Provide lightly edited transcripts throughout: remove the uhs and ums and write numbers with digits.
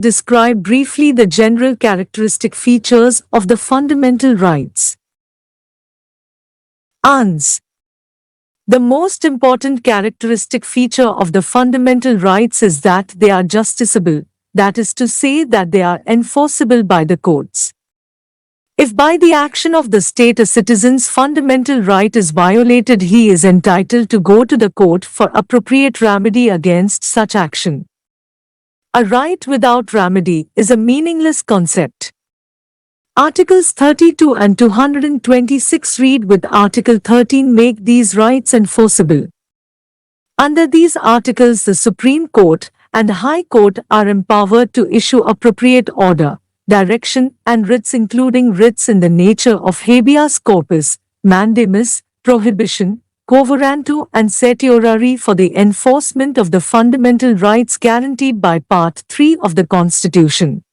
describe briefly the general characteristic features of the fundamental rights. Ans. The most important characteristic feature of the fundamental rights is that they are justiciable, that is to say that they are enforceable by the courts. If by the action of the state a citizen's fundamental right is violated, he is entitled to go to the court for appropriate remedy against such action. A right without remedy is a meaningless concept. Articles 32 and 226 read with Article 13 make these rights enforceable. Under these articles, the Supreme Court and High Court are empowered to issue appropriate order, direction and writs, including writs in the nature of habeas corpus, mandamus, prohibition, quo-warranto and certiorari for the enforcement of the fundamental rights guaranteed by Part 3 of the Constitution.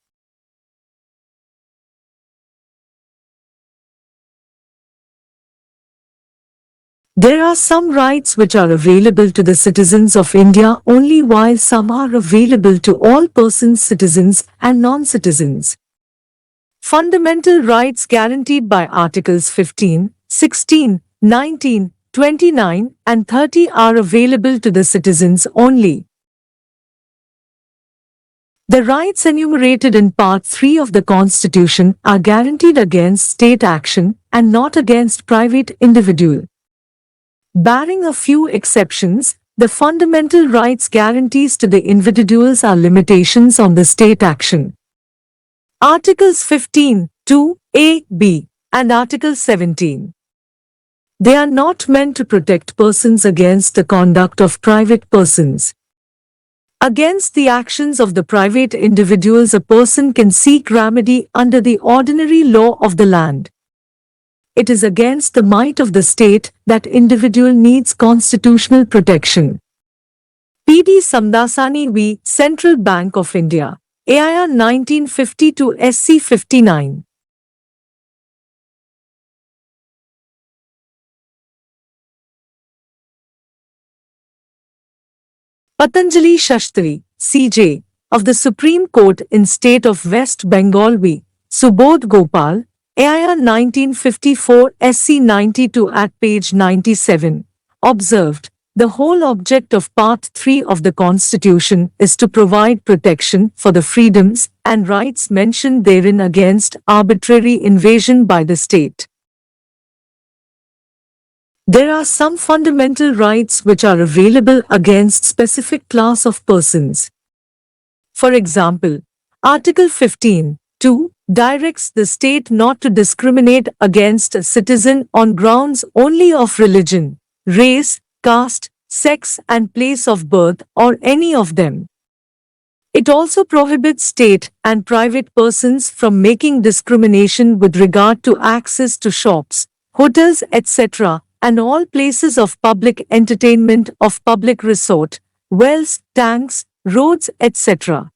There are some rights which are available to the citizens of India only, while some are available to all persons, citizens and non-citizens. Fundamental rights guaranteed by Articles 15, 16, 19, 29 and 30 are available to the citizens only. The rights enumerated in Part 3 of the Constitution are guaranteed against state action and not against private individual. Barring a few exceptions, the fundamental rights guarantees to the individuals are limitations on the state action. Articles 15, 2, A, B, and Article 17. They are not meant to protect persons against the conduct of private persons. Against the actions of the private individuals, a person can seek remedy under the ordinary law of the land. It is against the might of the state that individual needs constitutional protection. P.D. Samdasani v. Central Bank of India, A.I.R. 1952 SC 59. Patanjali Shashtri, C.J., of the Supreme Court in State of West Bengal v. Subodh Gopal, A.I.R. 1954 SC 92 at page 97, observed, the whole object of Part 3 of the Constitution is to provide protection for the freedoms and rights mentioned therein against arbitrary invasion by the state. There are some fundamental rights which are available against specific class of persons. For example, Article 15, 2, directs the state not to discriminate against a citizen on grounds only of religion, race, caste, sex and place of birth or any of them. It also prohibits state and private persons from making discrimination with regard to access to shops, hotels, etc., and all places of public entertainment, of public resort, wells, tanks, roads, etc.